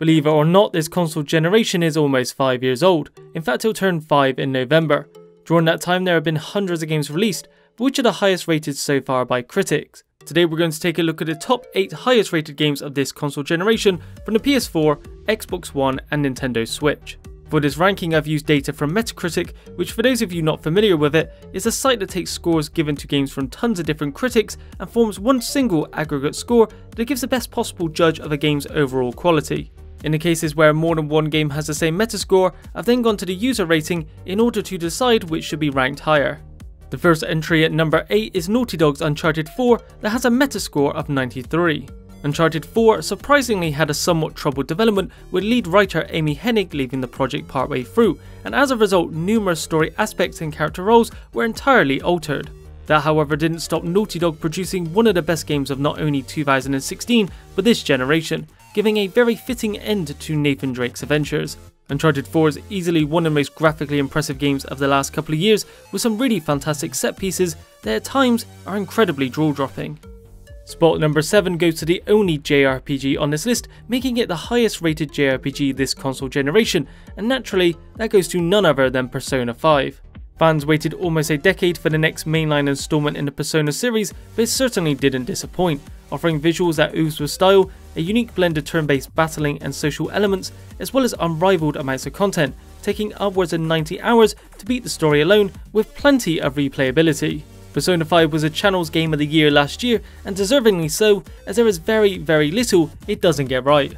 Believe it or not, this console generation is almost 5 years old. In fact, it'll turn 5 in November. During that time, there have been hundreds of games released, but which are the highest rated so far by critics? Today we're going to take a look at the top 8 highest rated games of this console generation from the PS4, Xbox One and Nintendo Switch. For this ranking, I've used data from Metacritic, which for those of you not familiar with it, is a site that takes scores given to games from tons of different critics and forms one single aggregate score that gives the best possible judge of a game's overall quality. In the cases where more than one game has the same Metascore, I've then gone to the user rating in order to decide which should be ranked higher. The first entry at number 8 is Naughty Dog's Uncharted 4 that has a Metascore of 93. Uncharted 4 surprisingly had a somewhat troubled development, with lead writer Amy Hennig leaving the project partway through, and as a result numerous story aspects and character roles were entirely altered. That however didn't stop Naughty Dog producing one of the best games of not only 2016 but this generation, giving a very fitting end to Nathan Drake's adventures. Uncharted 4 is easily one of the most graphically impressive games of the last couple of years, with some really fantastic set pieces that at times are incredibly jaw-dropping. Spot number 7 goes to the only JRPG on this list, making it the highest rated JRPG this console generation, and naturally that goes to none other than Persona 5. Fans waited almost a decade for the next mainline installment in the Persona series, but it certainly didn't disappoint, offering visuals that ooze with style, a unique blend of turn-based battling and social elements, as well as unrivaled amounts of content, taking upwards of 90 hours to beat the story alone with plenty of replayability. Persona 5 was a Channel's Game of the Year last year, and deservingly so, as there is very little it doesn't get right.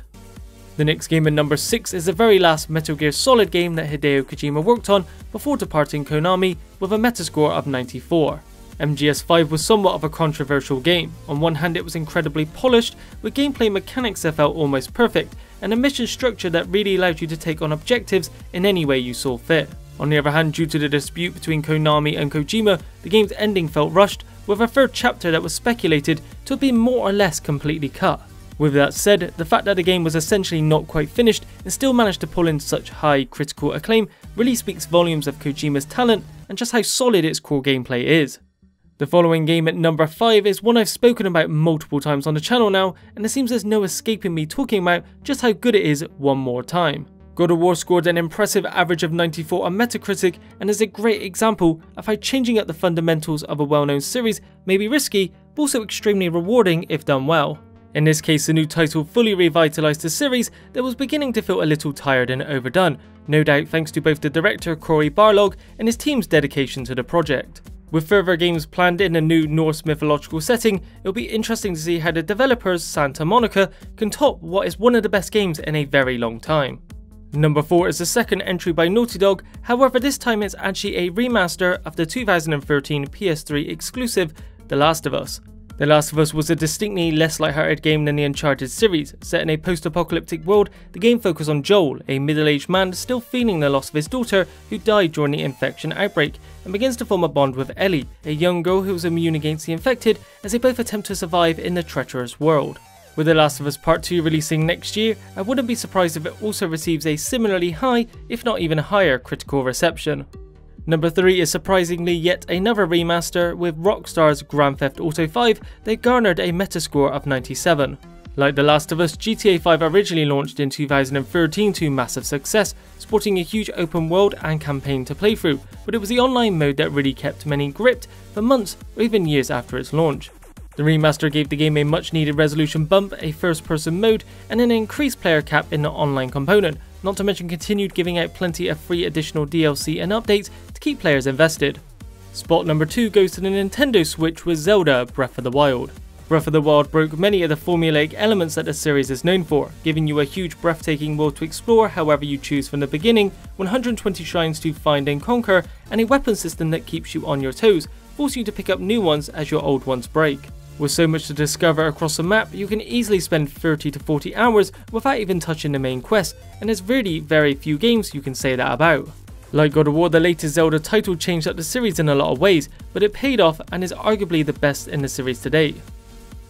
The next game at number 6 is the very last Metal Gear Solid game that Hideo Kojima worked on before departing Konami with a Metascore of 94. MGS5 was somewhat of a controversial game. On one hand it was incredibly polished, with gameplay mechanics that felt almost perfect, and a mission structure that really allowed you to take on objectives in any way you saw fit. On the other hand, due to the dispute between Konami and Kojima, the game's ending felt rushed, with a third chapter that was speculated to have been more or less completely cut. With that said, the fact that the game was essentially not quite finished and still managed to pull in such high critical acclaim really speaks volumes of Kojima's talent and just how solid its core gameplay is. The following game at number 5 is one I've spoken about multiple times on the channel now, and it seems there's no escaping me talking about just how good it is one more time. God of War scored an impressive average of 94 on Metacritic and is a great example of how changing up the fundamentals of a well-known series may be risky, but also extremely rewarding if done well. In this case, the new title fully revitalised the series that was beginning to feel a little tired and overdone, no doubt thanks to both the director Cory Barlog and his team's dedication to the project. With further games planned in a new Norse mythological setting, it'll be interesting to see how the developers, Santa Monica, can top what is one of the best games in a very long time. Number 4 is the second entry by Naughty Dog, however this time it's actually a remaster of the 2013 PS3 exclusive The Last of Us. The Last of Us was a distinctly less lighthearted game than the Uncharted series. Set in a post-apocalyptic world, the game focused on Joel, a middle-aged man still feeling the loss of his daughter who died during the infection outbreak, and begins to form a bond with Ellie, a young girl who is immune against the infected, as they both attempt to survive in the treacherous world. With The Last of Us Part 2 releasing next year, I wouldn't be surprised if it also receives a similarly high, if not even higher, critical reception. Number 3 is surprisingly yet another remaster, with Rockstar's Grand Theft Auto 5 that garnered a Metascore of 97. Like The Last of Us, GTA 5 originally launched in 2013 to massive success, sporting a huge open world and campaign to play through, but it was the online mode that really kept many gripped for months or even years after its launch. The remaster gave the game a much needed resolution bump, a first person mode, and an increased player cap in the online component, not to mention continued giving out plenty of free additional DLC and updates to keep players invested. Spot number 2 goes to the Nintendo Switch with Zelda Breath of the Wild. Breath of the Wild broke many of the formulaic elements that the series is known for, giving you a huge breathtaking world to explore however you choose from the beginning, 120 shrines to find and conquer, and a weapon system that keeps you on your toes, forcing you to pick up new ones as your old ones break. With so much to discover across the map, you can easily spend 30 to 40 hours without even touching the main quest, and there's really very few games you can say that about. Like God of War, the latest Zelda title changed up the series in a lot of ways, but it paid off and is arguably the best in the series to date.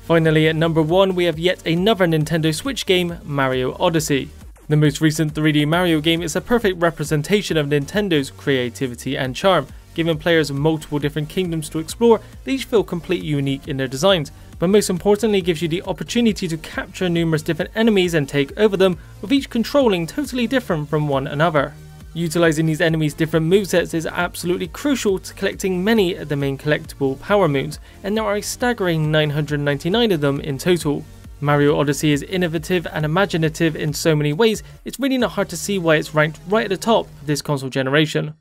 Finally at number 1 we have yet another Nintendo Switch game, Mario Odyssey. The most recent 3D Mario game is a perfect representation of Nintendo's creativity and charm, Giving players multiple different kingdoms to explore, they each feel completely unique in their designs, but most importantly gives you the opportunity to capture numerous different enemies and take over them, with each controlling totally different from one another. Utilising these enemies' different movesets is absolutely crucial to collecting many of the main collectible power moons, and there are a staggering 999 of them in total. Mario Odyssey is innovative and imaginative in so many ways, it's really not hard to see why it's ranked right at the top of this console generation.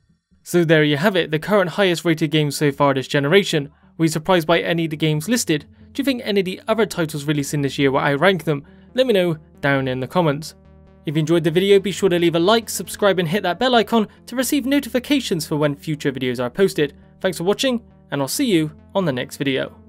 So there you have it, the current highest rated games so far this generation. Were you surprised by any of the games listed? Do you think any of the other titles releasing this year will outrank them? Let me know down in the comments. If you enjoyed the video, be sure to leave a like, subscribe and hit that bell icon to receive notifications for when future videos are posted. Thanks for watching, and I'll see you on the next video.